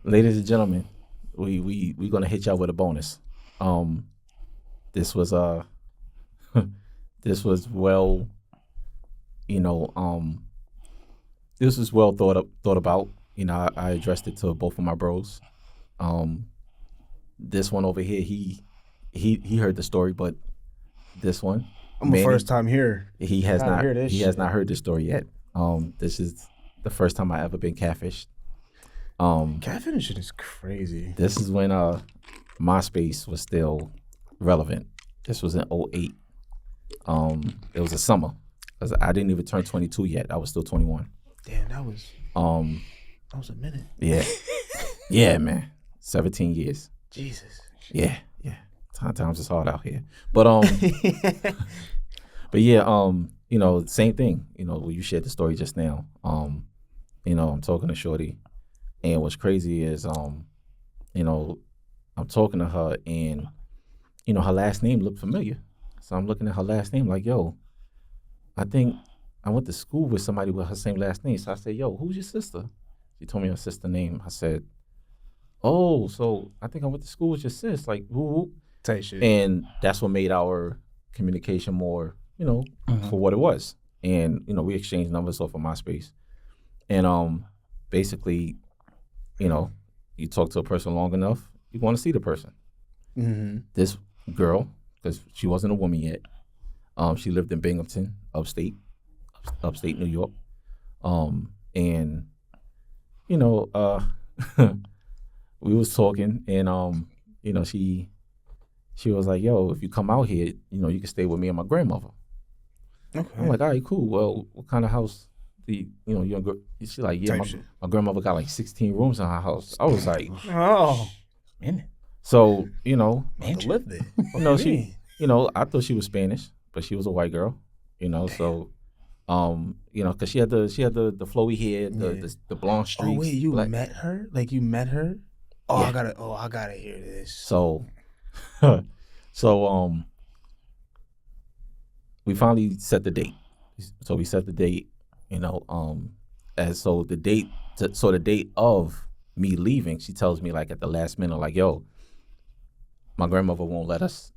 ladies and gentlemen, we gonna hit y'all with a bonus. Um, this was this was well, you know, this was well thought about. I addressed it to both of my bros. Um, this one over here, he heard the story, but this one, I'm a Manny, first time here. he has Gotta not hear this he has shit. not heard this story yet. This is the first time I ever been catfished. Catfishing shit is crazy. This is when MySpace was still relevant. This was in '08. It was a summer. 'Cause I didn't even turn 22 yet. I was still 21. Damn, that was a minute. Yeah. Yeah, man. 17 years. Jesus. Yeah. Times is hard out here. But but yeah, same thing. When you shared the story just now. I'm talking to Shorty, and what's crazy is I'm talking to her, and her last name looked familiar. So I'm looking at her last name like, yo, I think I went to school with somebody with her same last name. So I said, yo, who's your sister? She told me her sister name. I said, oh, so I think I went to school with your sis. Like, who? Tight shit. And that's what made our communication more, for what it was. And, we exchanged numbers off of MySpace. And basically, you talk to a person long enough, you want to see the person. Mm-hmm. This girl, because she wasn't a woman yet, she lived in Binghamton, upstate New York. And, we was talking, and, she was like, yo, if you come out here, you can stay with me and my grandmother. Okay. I'm like, all right, cool. Well, what kind of house do you, she's like, yeah, my grandmother got like 16 rooms in her house. I was like, oh, man. So, live there. she, I thought she was Spanish, but she was a white girl, so, because she had the flowy hair, the blonde streaks. Oh wait, you met her? Like you met her? Oh, Yeah. I gotta hear this. So, we finally set the date. So we set the date, and so the date of me leaving, she tells me like at the last minute, like, yo, my grandmother won't let us,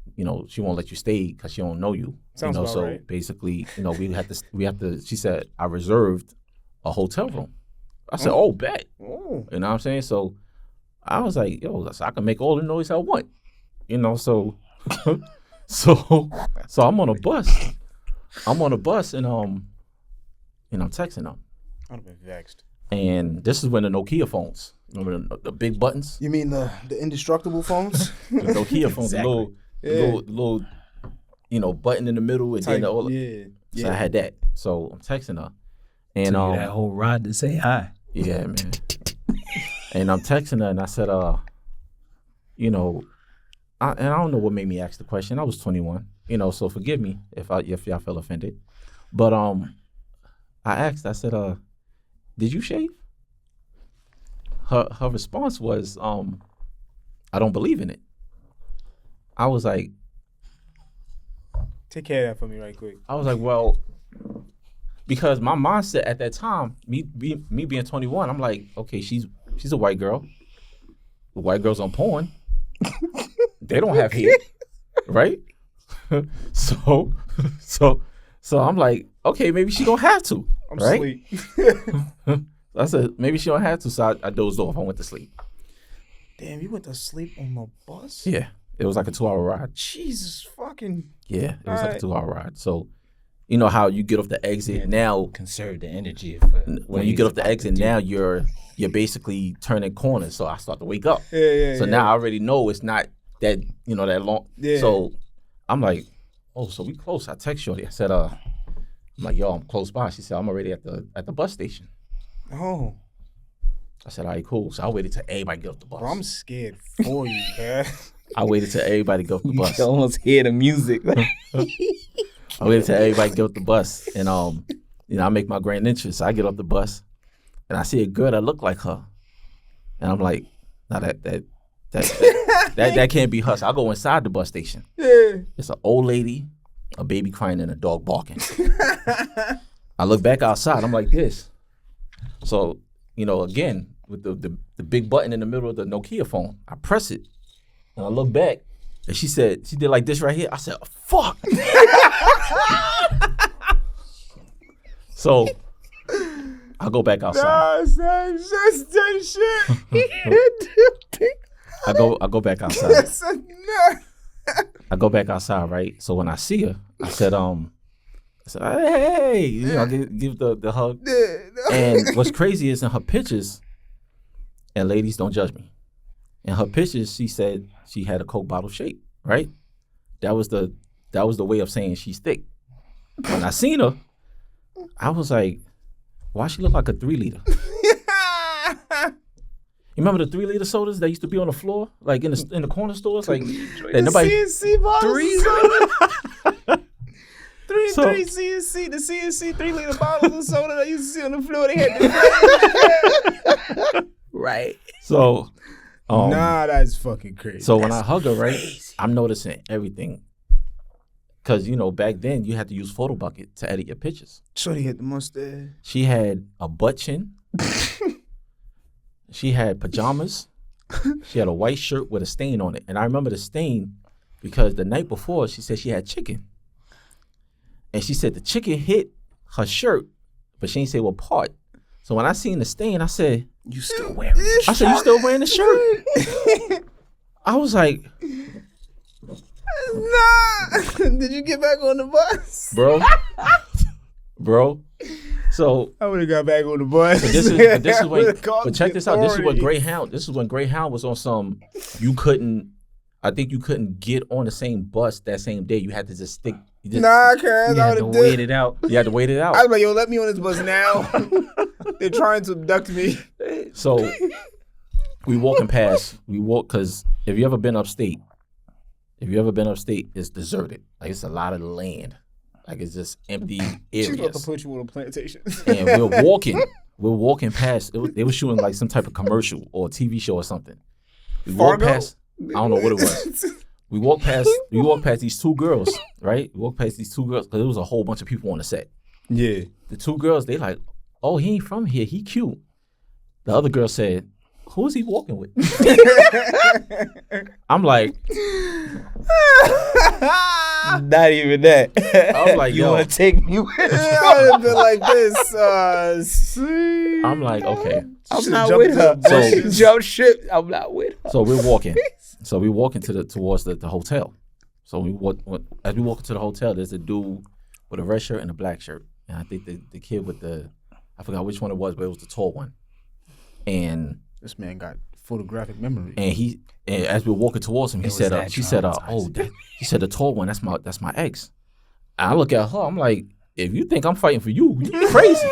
she won't let you stay because she don't know you. Sounds about so right. Basically, we have to, she said, I reserved a hotel room. I said, oh, bet. Oh. You know what I'm saying? So I was like, yo, so I can make all the noise I want. So so I'm on a bus. And I'm texting them. I'd have been vexed. And this is when the Nokia phones, remember the big buttons? You mean the indestructible phones? The Nokia phones, Exactly. the little button in the middle, and then all. Yeah. So I had that. So I'm texting her, and Took you that whole ride to say hi. yeah, man. And I'm texting her, and I said, I don't know what made me ask the question. I was 21, so forgive me if y'all felt offended. But I asked, I said, did you shave? Her response was, I don't believe in it. I was like, Take care of that for me right quick. I was like, well, because my mindset at that time, me being 21, I'm like, okay, she's a white girl. The white girls on porn. They don't have hair, right? so I'm like, okay, maybe she don't have to, I'm right? asleep. I said, maybe she don't have to, so I dozed off. I went to sleep. Damn, you went to sleep on the bus? Yeah, it was like a 2-hour ride. Jesus fucking. Yeah, it was like a Alright. 2-hour ride. So, you know how you get off the exit now. Conserve the energy. For When you get off the exit now, you're basically turning corners. So I start to wake up. Yeah. So now I already know it's not that that long. Yeah. So I'm like, oh, so we close. I text Shorty. I said, I'm like, yo, I'm close by. She said, I'm already at the bus station. Oh, I said, all right, cool. So I waited till everybody get off the bus. bro, I'm scared for you, man. I waited till everybody get off the you bus. can almost hear the music. I waited till everybody get off the bus, and I make my grand entrance. I get off the bus, and I see a girl that look like her, and I'm like, nah, that can't be her. So I go inside the bus station. Yeah. It's an old lady, a baby crying, and a dog barking. I look back outside. I'm like this. So again, with the big button in the middle of the Nokia phone. I press it, and I look back, and she did like this right here. I said, fuck. So I go back outside. I go back outside. I go back outside, right? So when I see her, I said, hey, you know, give the hug. And what's crazy is in her pictures, and ladies, don't judge me. In her pictures, she said she had a Coke bottle shape, right? That was the way of saying she's thick. When I seen her, I was like, why she look like a 3-liter? You remember the 3-liter sodas that used to be on the floor, like in the corner stores, like that nobody. CNC bottles. 3 So- CNC, the CNC 3-liter bottles of soda that you used to see on the floor. They had the Right. So, nah, that's fucking crazy. so when I hug her, right, I'm noticing everything. Cause you know back then you had to use photo bucket to edit your pictures. Shorty hit the mustache. She had a butt chin. She had pajamas. She had a white shirt with a stain on it. And I remember the stain because the night before she said she had chicken. And she said the chicken hit her shirt, but she didn't say what part. So when I seen the stain, I said, You still wearing it? I said, you still wearing the shirt? I was like, Nah. Did you get back on the bus? bro. So I would have got back on the bus. but this is when, but check this out. This is when Greyhound was on some, I think you couldn't get on the same bus that same day. You had to just stick. Nah, cuz You I had to would wait have it out. You had to wait it out. I was like, yo, let me on this bus now. They're trying to abduct me. So we walking past. Because if you ever been upstate, it's deserted. Like it's a lot of land. Like it's just empty She's about to areas. put you on a plantation. And we're walking past. They were shooting like some type of commercial or a TV show or something. We walked Fargo? past. I don't know what it was. We walked past these two girls, right? We walked past these two girls because there was a whole bunch of people on the set. Yeah. The two girls, they like, oh, he ain't from here. He cute. The other girl said, who is he walking with? I'm like, Not even that. I'm like, you yo. want to take me with you? I would have been like this. See? I'm like, okay. I'm Should've not jumped with to her. the So- She jumped ship. I'm not with her. So we're walking. So we walking towards the hotel. So as we walk into the hotel, there's a dude with a red shirt and a black shirt. And I think the kid with I forgot which one it was, but it was the tall one. And This man got photographic memory. and as we were walking towards him, he was said, that she said, he said the tall one, that's my ex. And I look at her, I'm like, if you think I'm fighting for you, you crazy.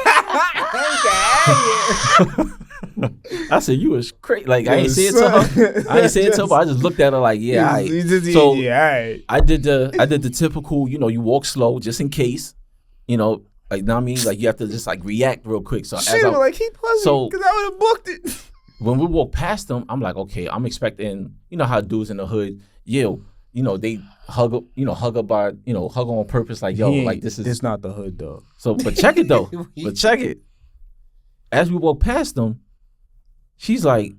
I said, you was crazy. Like, I ain't say it to her. I ain't say it to her, but I just looked at her like, yeah, all right. So yeah, all right. I did the typical, you know, you walk slow just in case, you know, like, you know what I mean? Like, you have to just, like, react real quick. So She was like, he pussy, So- because I would have booked it. when we walk past them, I'm like, okay, I'm expecting, you know how dudes in the hood, you know, they hug up on purpose, like, yo, like, this is. It's not the hood, though. So, but check it, though. But check it. As we walk past them, she's like,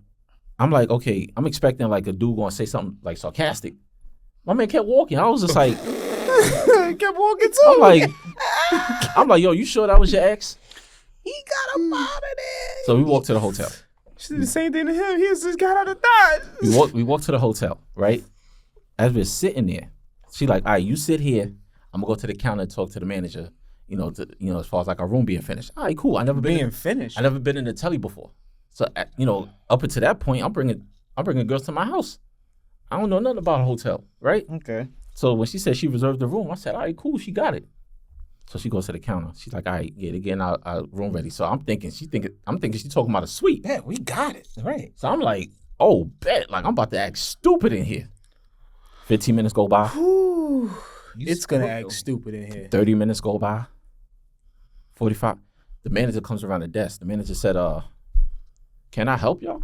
I'm like, okay, I'm expecting, like, a dude going to say something, like, sarcastic. My man kept walking. I was just like, Kept walking too. I'm like, yo, you sure that was your ex? He got him out of there. So we walked to the hotel. She did the same thing to him. He just got out of Dodge. We walked to the hotel, right? As we're sitting there, she like, all right, you sit here. I'm gonna go to the counter and talk to the manager. As far as like our room being finished. All right, cool. I never been finished. in the telly before, so up until that point, I'm bringing girls to my house. I don't know nothing about a hotel, right? Okay. So when she said she reserved the room, I said, all right, cool, she got it. So she goes to the counter. She's like, all right, yeah, they're getting our room ready. So I'm thinking she's talking about a suite. Yeah, we got it. Right. So I'm like, oh, bet. Like, I'm about to act stupid in here. 15 minutes go by. It's going to act stupid in here. 30 minutes go by. 45. The manager comes around the desk. The manager said, can I help y'all?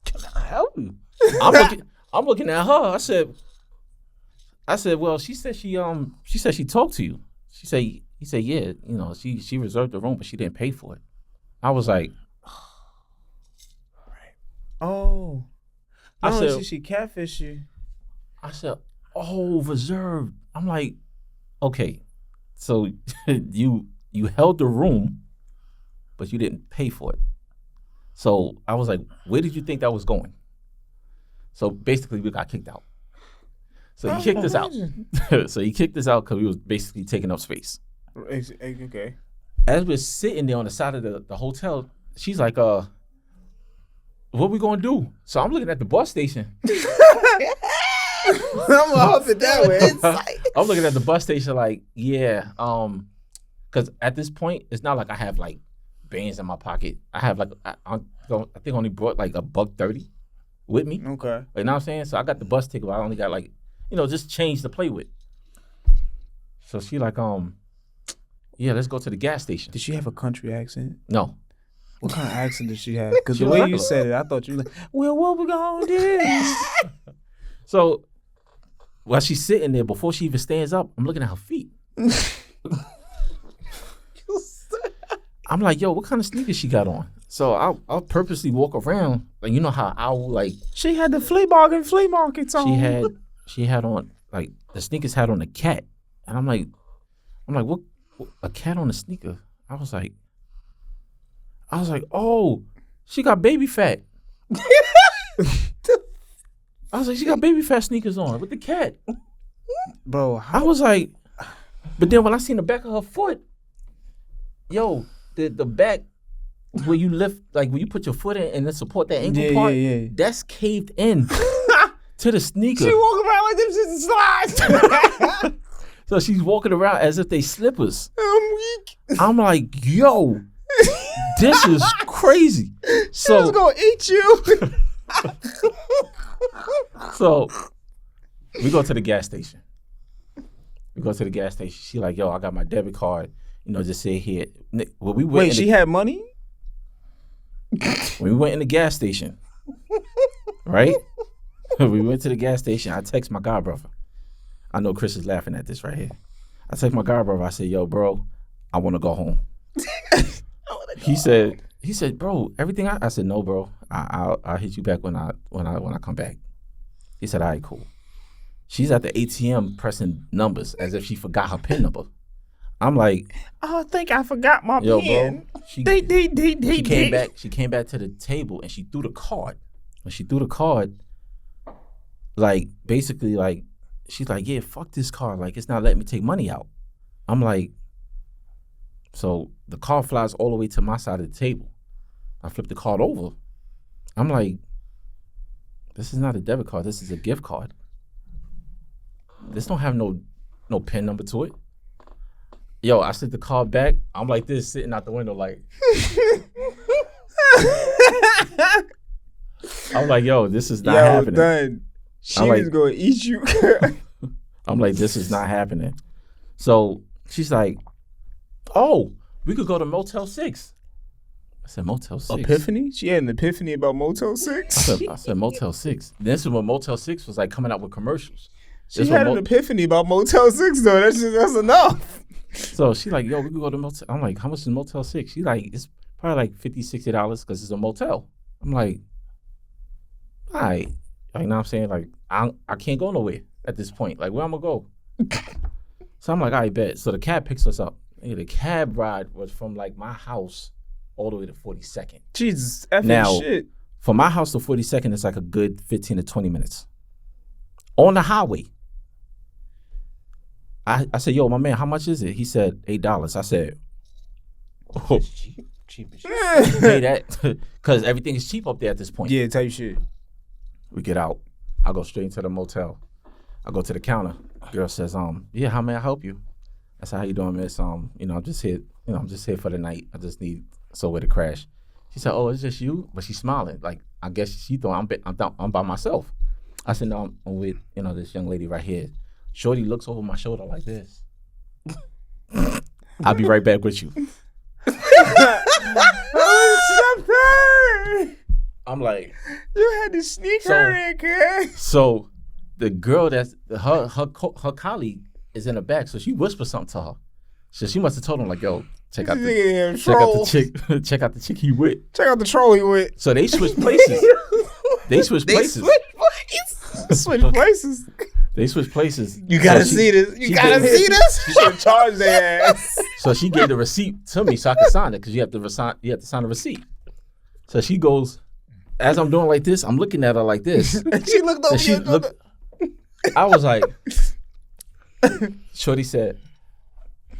Can I help you? I'm looking at her. I said, well, she said she talked to you. He said, yeah, she reserved the room, but she didn't pay for it. I was like, Oh. I Not only said- did she catfish you. I said, oh, reserved. I'm like, okay, so you held the room, but you didn't pay for it. So I was like, where did you think that was going? So basically, we got kicked out. So he kicked us out. So he kicked us out because we was basically taking up space. Okay. As we're sitting there on the side of the hotel, she's like, what we gonna do? So I'm looking at the bus station. I'm gonna huff it that way. I'm looking at the bus station like, yeah, because at this point, it's not like I have like bands in my pocket. I have like, I think I only brought like $1.30 with me. Okay. You know what I'm saying? So I got the bus ticket, but I only got like, just change to play with. So she like, yeah, let's go to the gas station. Did she have a country accent? No. What kind of accent did she have? Because She the was way you regular. said it, I thought you were like, well, what we gonna do? So while she's sitting there, before she even stands up, I'm looking at her feet. I'm like, yo, what kind of sneakers she got on? So I'll purposely walk around, like, you know how I will, like, She had the flea markets on. she had on, like, the sneakers had on a cat. And I'm like, what a cat on a sneaker? I was like, oh, she got baby fat. I was like, she got baby fat sneakers on with the cat. Bro, I was like, but then when I seen the back of her foot, yo, the back where you lift, like when you put your foot in and then support that ankle part, that's caved in to the sneaker. she walking around like them shit slides. So she's walking around as if they slippers. I'm weak. I'm like, yo, this is crazy. She was gonna eat you. So we go to the gas station. She like, yo, I got my debit card. Just sit here. When we went Wait, she had money? when we went in the gas station, right? We went to the gas station. I text my god brother. I know Chris is laughing at this right here. I text my god brother. I said, yo, bro, I want to go home. He said, bro, everything. I said, no, bro. I'll hit you back when I come back. He said, all right, cool. She's at the ATM pressing numbers as if she forgot her PIN number. I'm like, I think I forgot my yo, pen. bro. She came back. She came back to the table and she threw the card. When she threw the card, like basically, like she's like, yeah, fuck this card. Like it's not letting me take money out. I'm like, so the card flies all the way to my side of the table. I flip the card over. I'm like, this is not a debit card. This is a gift card. This don't have no PIN number to it. Yo, I sent the card back. I'm like this, sitting out the window, like. I'm like, yo, this is not happening. Done. She like- was gonna eat you. I'm like, this is not happening. So she's like, oh, we could go to Motel 6. I said, Motel 6? Epiphany? She had an epiphany about Motel 6? I said Motel 6. This is when Motel 6 was like coming out with commercials. She had an epiphany about Motel 6 though. That's enough. So she like, yo, we could go to Motel. I'm like, how much is Motel 6? She like, it's probably like $50, $60 because it's a motel. I'm like, all right. Like, you know what I'm saying? Like, I can't go nowhere at this point. Like, where I'm going to go? So I'm like, all right, bet. So the cab picks us up. And the cab ride was from like my house all the way to 42nd. Jesus, effing Now, shit. from my house to 42nd, it's like a good 15 to 20 minutes. On the highway. I said, yo, my man, how much is it? He said, $8. I said, oh, Cheap as shit. pay that. Because everything is cheap up there at this point. Yeah, tell you shit. We get out. I go straight into the motel. I go to the counter. Girl says, yeah, how may I help you? I said, how you doing, miss? I'm just here, I'm just here for the night. I just need somewhere to crash. She said, oh, it's just you? But she's smiling. Like, I guess she thought I'm by myself. I said, no, I'm with, this young lady right here. Shorty looks over my shoulder like this. I'll be right back with you. I'm like, You had to sneak So- her in, kid. so the girl that's her colleague is in the back, so she whispered something to her. So she must have told him like, yo, Check out This nigga check out the troll. chick. Check out the chick he with. Check out the troll he with. So they switched places. They switched places. Switch places. They switched places. You gotta So see this. You she gotta did- see this. You should charge their ass. So she gave the receipt to me so I could sign it because you have to sign a receipt. So she goes, as I'm doing like this, I'm looking at her like this. She looked over And she your looked. I was like, Shorty said,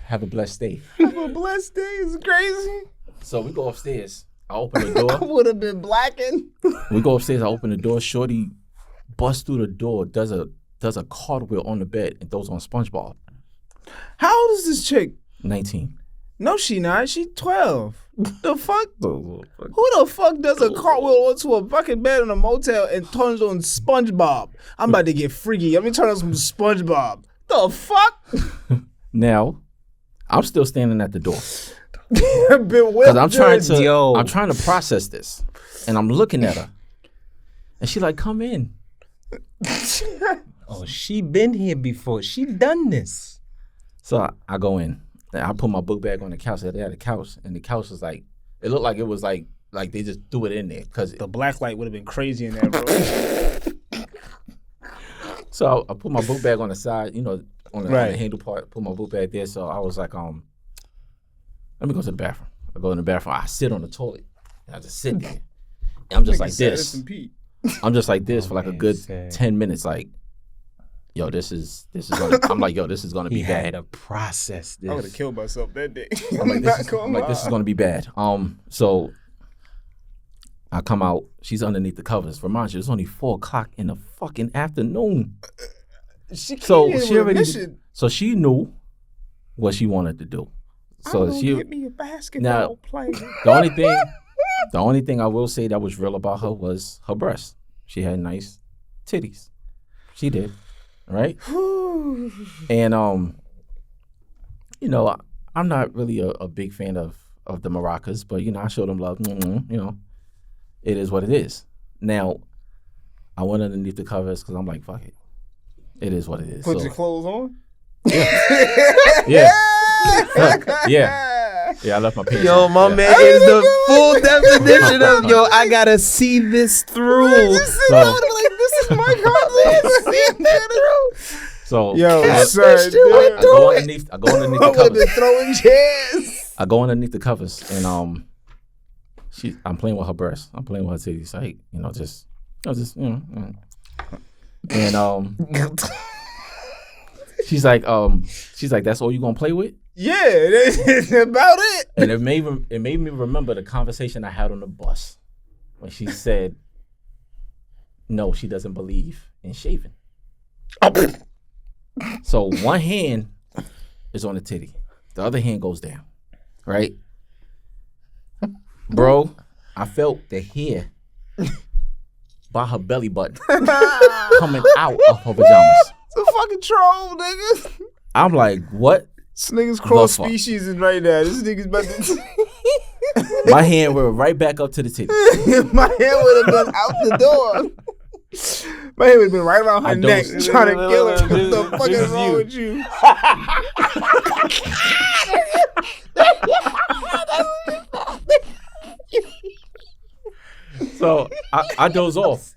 "Have a blessed day." Have a blessed day. It's crazy. So we go upstairs. I open the I door. would have been blackened. We go upstairs. I open the door. Shorty busts through the door, does a cartwheel on the bed, and throws on SpongeBob. How old is this chick? 19. No, she not. She 12. The fuck? Who the fuck does a cartwheel onto a fucking bed in a motel and turns on SpongeBob? I'm about to get freaky. Let me turn on some SpongeBob. The fuck? Now, I'm still standing at the door Because because I'm trying to process this, and I'm looking at her, and she like, "Come in." Oh, she been here before. She done this. So I go in. And I put my book bag on the couch. They had a couch, and the couch was like, it looked like it was like they just threw it in there because. The black light would have been crazy in that room. So I put my book bag on the side, on the Right. handle part. Put my book bag there. So I was like, let me go to the bathroom. I go in the bathroom. I sit on the toilet. And I just sit there. And I'm just like this. I'm just like this for like a good 10 minutes. Like, yo, this is gonna, I'm like, yo, this is gonna be He bad. had to process this. I would have killed myself that day. I'm like, this is gonna be bad. So I come out. She's underneath the covers. Remind you, it's only 4:00 in the fucking afternoon. She So she knew what she wanted to do. So get me a basketball player. The only thing I will say that was real about her was her breasts. She had nice titties. She did, right? And I'm not really a big fan of the maracas, but I showed them love. It is what it is. Now, I went underneath the covers because I'm like, fuck it. It is what it is. Put So, your clothes on? yeah. Yeah, I left my pants Yo, on. my Yeah. man is the full definition of I gotta see this through. So, This is my content. so Yo, I sir. I go underneath I the would have been covers. throwing chairs. I go underneath the covers and I'm playing with her breasts. I'm playing with her titties. Like, and she's like, that's all you gonna play with? Yeah, that's about it. And it made me remember the conversation I had on the bus when she said, no, she doesn't believe in shaving. So one hand is on the titty, the other hand goes down, right? Bro, I felt the hair by her belly button coming out of her pajamas. It's a fucking troll, nigga. I'm like, what? This nigga's cross fuck? species is right now. This nigga's about to. My hand went right back up to the titty. My hand would have been out the door. My hand would have been right around her neck trying to kill her. What the fuck is wrong with you? So I doze off.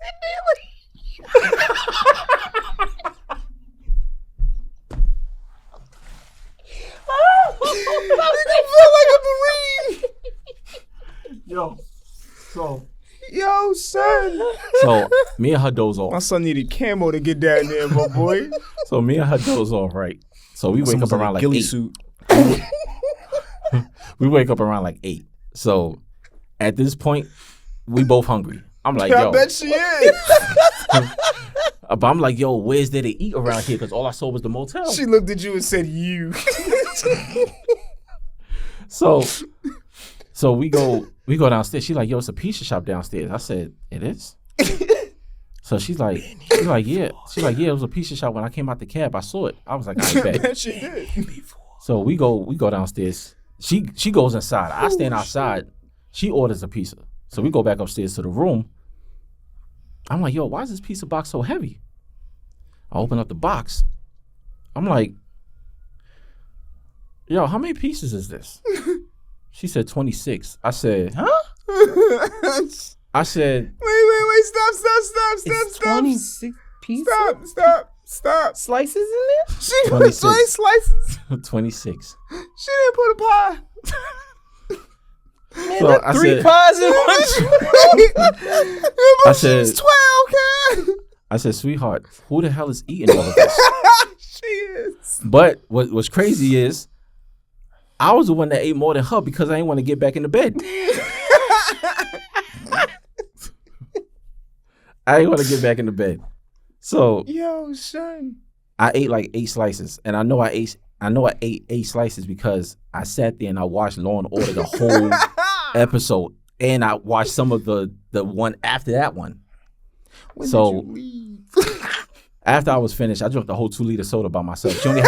Nigga feel like a Marine. Yo, son. So me and her doze My off. son needed camo to get down there, my boy. So me and her doze off, right? So we wake up around like 8. suit. We wake up around like 8. So at this point, we both hungry. I'm like, I yo. bet she is. But I'm like, yo, where's there to eat around here? Because all I saw was the motel. She looked at you and said, "You." So we go downstairs. She's like, yo, it's a pizza shop downstairs. I said, it is? So she's like, yeah. She's like, yeah, it was a pizza shop. When I came out the cab, I saw it. I was like, I bet. Bet she did. So we go downstairs. She goes inside. I stand outside. She orders a pizza. So we go back upstairs to the room. I'm like, yo, why is this pizza box so heavy? I open up the box. I'm like, yo, how many pieces is this? She said 26. I said, Huh? I said, Wait, stop. It's 26 pieces. Stop. Slices in there? She put 26. 20 slices. 26. She didn't put a pie. Man, So that's I 3 said- pies in one. I said- she's 12, kid. I said, sweetheart, who the hell is eating all of this? She is. But what's crazy is I was the one that ate more than her because I didn't want to get back in the bed. I didn't want to get back in the bed. So Yo, son. I ate like 8 slices. And I know I ate 8 slices because I sat there and I watched Law and Order the whole episode. And I watched some of the one after that one. When So- did you leave? After I was finished, I drank the whole 2-liter soda by myself. She only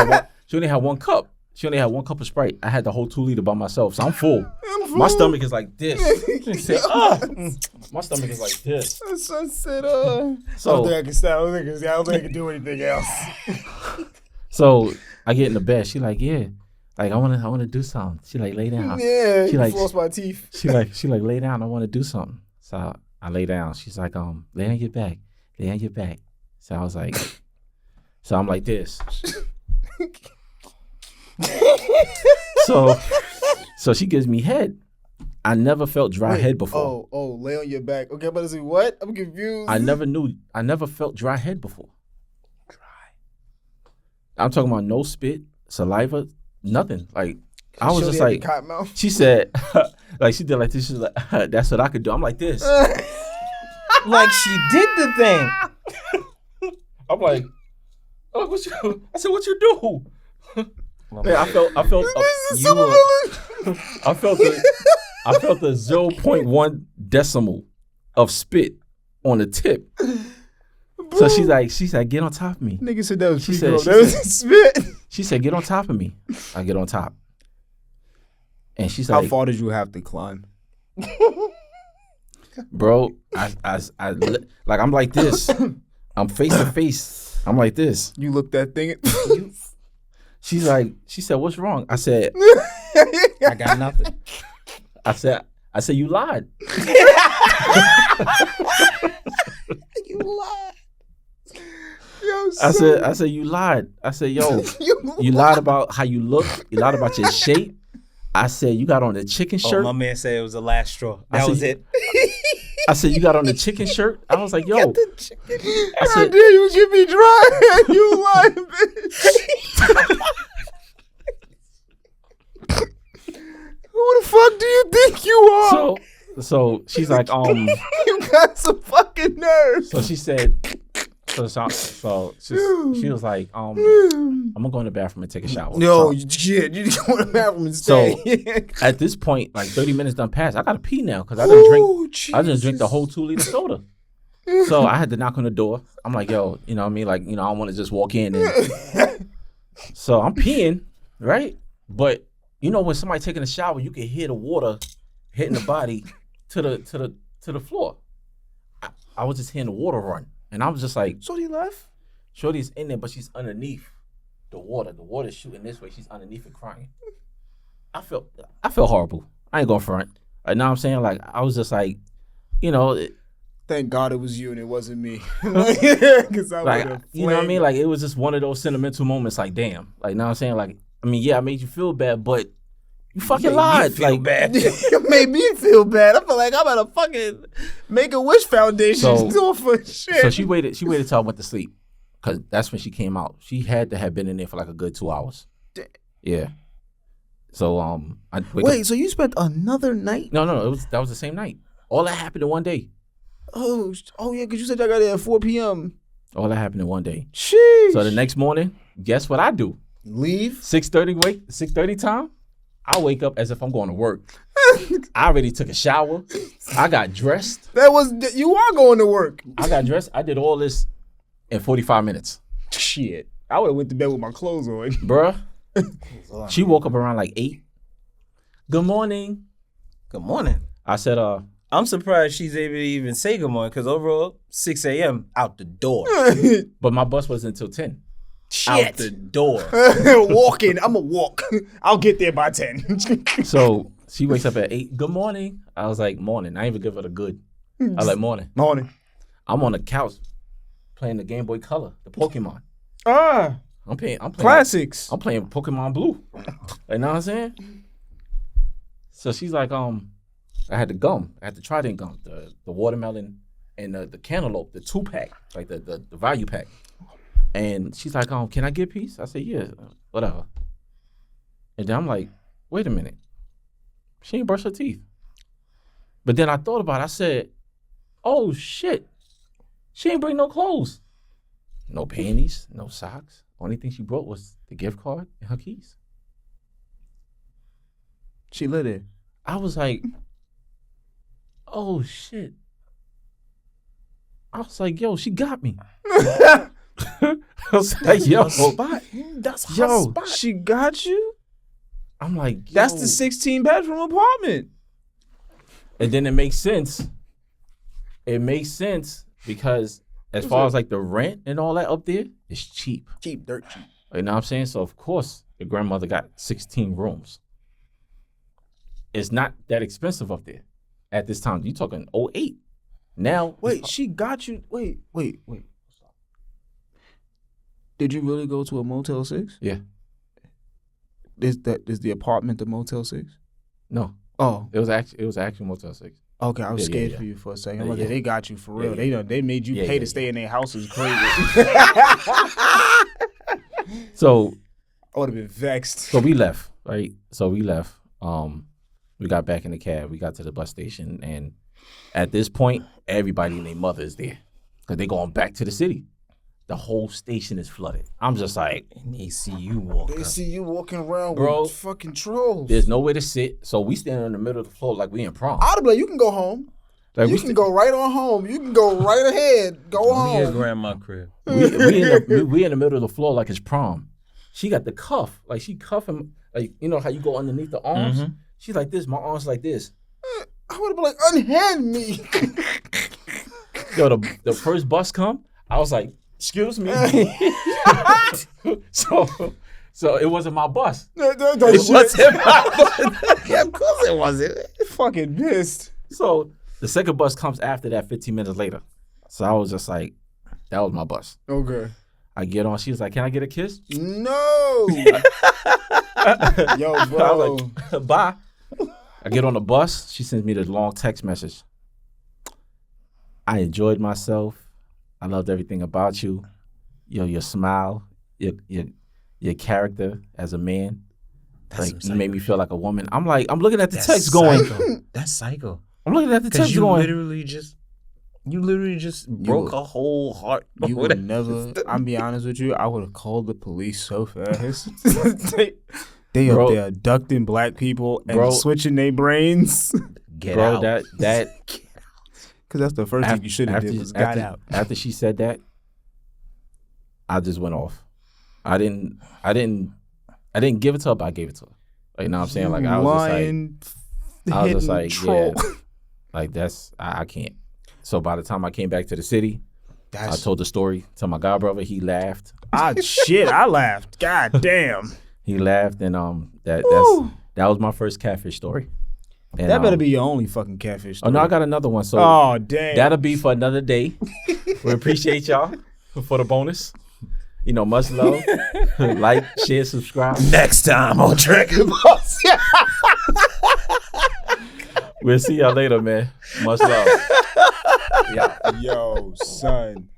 had one cup. She only had 1 cup of Sprite. I had the whole 2-liter by myself. So I'm full. My stomach is like this. My stomach is like this. My son said, I don't So think I can stop. I don't think I can do anything else. so I get in the bed. She like, yeah. Like I wanna do something. She like lay down. Yeah, She you like- lost my teeth. She like lay down. I want to do something. So I lay down. She's like, lay on your back. Lay on your back. So I was like, so I'm like this. So she gives me head. I never felt dry head before. Oh, lay on your back. Okay, but say what? I'm confused. I never felt dry head before. Dry. I'm talking about no spit, saliva, nothing. Like I was just like, cotton mouth. she said, like she did like this. She's like, that's what I could do. I'm like this. Like she did the thing. I'm like, oh, what you? I said, what you do? Man, I felt I felt the 0.1 decimal of spit on the tip. So she's like, get on top of me. Nigga said that was She pre-grow. said- That was spit. She said, get on top of me. I get on top. And she's How like, far did you have to climb? bro, I like I'm like this. I'm face to face. I'm like this. You looked that thing. She said, what's wrong? I said, I got nothing. I said, you lied. You lied. Yo, I said, you lied. I said, yo, you lied about how you look. You lied about your shape. I said, you got on the chicken Oh, shirt. my man said it was the last straw. I That see- was it. I said, you got on the chicken shirt. I was like, yo. I How said, dare you give me dry? You lying bitch. Who the fuck do you think you are? so she's like, You got some fucking nerves. so she said, so she was like, I'm gonna go in the bathroom and take a shower. No, So, shit. You need to go to the bathroom and stay. at this point, like 30 minutes done passed. I gotta pee now because I didn't drink. I didn't drink the whole 2-liter soda. So I had to knock on the door. I'm like, yo, you know what I mean? Like, you know, I don't want to just walk in. So I'm peeing, right? But you know, when somebody taking a shower, you can hear the water hitting the body to the floor. I was just hearing the water run, and I was just like, So he left? Shorty's in there, but she's underneath the water. The water's shooting this way. She's underneath it crying. I felt horrible. I ain't going front. Like, know what I'm saying? Like, I was just like, you know, Thank God it was you and it wasn't me. Because I like, would have you know what I mean? Like, it was just one of those sentimental moments. Like, damn. Like, know what I'm saying? Like, I mean, yeah, I made you feel bad, but you fucking lied. Like, bad. It made me feel bad. I feel like I'm at a fucking Make-A-Wish Foundation So- doing for shit. so she waited till I went to sleep, because that's when she came out. She had to have been in there for like a good 2 hours. Yeah. So I wake up. so you spent another night? No, that was the same night. All that happened in one day. Oh yeah, because you said I got there at 4 p.m. All that happened in one day. Sheesh. So the next morning, guess what I do? Leave? 6:30 time. I wake up as if I'm going to work. I already took a shower. I got dressed. You are going to work. I got dressed. I did all this in 45 minutes. Shit. I would have went to bed with my clothes on. Bruh. She woke up around like 8. Good morning. Good morning. I said, I'm surprised she's able to even say good morning because overall, 6 a.m. out the door. but my bus wasn't until 10. Out the door. Walking. I'm going to walk. I'll get there by 10. So She wakes up at 8. Good morning. I was like, morning. I didn't even give her the good. I was like, morning. Morning. I'm on the couch playing the Game Boy Color, the Pokemon. I'm playing Classics. I'm playing Pokemon Blue. You know what I'm saying? So she's like, I had the gum. I had the Trident gum, the watermelon and the cantaloupe, the 2-pack, like the value pack. And she's like, can I get a piece? I said, yeah, whatever. And then I'm like, wait a minute. She ain't brush her teeth. But then I thought about it. I said, oh, shit. She ain't bring no clothes. No panties, no socks. Only thing she brought was the gift card and her keys. She lit it. I was like, oh, shit. I was like, yo, she got me. I was like, yo. That's her spot. She got you? I'm like, yo. That's the 16-bedroom apartment. And then it makes sense. It makes sense because as far as like the rent and all that up there, it's cheap. Cheap, dirt cheap. You know what I'm saying? So of course your grandmother got 16 rooms. It's not that expensive up there at this time. You talking 08. Now wait, she got you. Wait. Did you really go to a Motel 6? Yeah. Is the apartment the Motel 6? No. Oh. It was actually Motel 6. Okay, I was scared for you for a second. I'm like, they got you for real. They made you pay to stay in their house. Is crazy. So I would have been vexed. So we left, right? We got back in the cab. We got to the bus station, and at this point, everybody and their mother is there because they're going back to the city. The whole station is flooded. I'm just like, and they see you walking. They see you walking around bro, with fucking trolls. There's nowhere to sit, so we standing in the middle of the floor like we in prom. I'd be like, you can go home. Like you can go right on home. You can go right ahead. Go home. Me at grandma crib. We in the middle of the floor like it's prom. She got the cuff, like she cuffing, like you know how you go underneath the arms. Mm-hmm. She's like this. My arms like this. I would have been like, unhand me. Yo, the first bus come. I was like, excuse me. So it wasn't my bus. It wasn't my bus. Yeah, of course it wasn't. Fucking pissed. So the second bus comes after that 15 minutes later. So I was just like, that was my bus. Okay. I get on. She was like, can I get a kiss? No. Yo, bro. I was like, bye. I get on the bus. She sends me this long text message. I enjoyed myself. I loved everything about you. Your smile, your character as a man. That's like you made me feel like a woman. I'm like, I'm looking at the text psycho. going. That's psycho. I'm looking at the text you going. You literally just broke her whole heart. You would never. I'm be honest with you. I would have called the police so fast. They up there abducting black people and switching their brains. Get out. That. Because that's the first thing you should have did was got out. After she said that, I just went off. I didn't give it to her, but I gave it to her. Like, you know what I'm saying? Like I was just like, troll. Yeah, like that's I can't. So by the time I came back to the city, I told the story to my godbrother. He laughed. Shit, I laughed. God damn. He laughed, and that was my first catfish story. And, that better be your only fucking catfish story. Oh no, I got another one. So damn, that'll be for another day. We appreciate y'all for the bonus. You know, much love. Like, share, subscribe. Next time on Dragon Balls. We'll see y'all later, man. Much love. Yeah. Yo, son.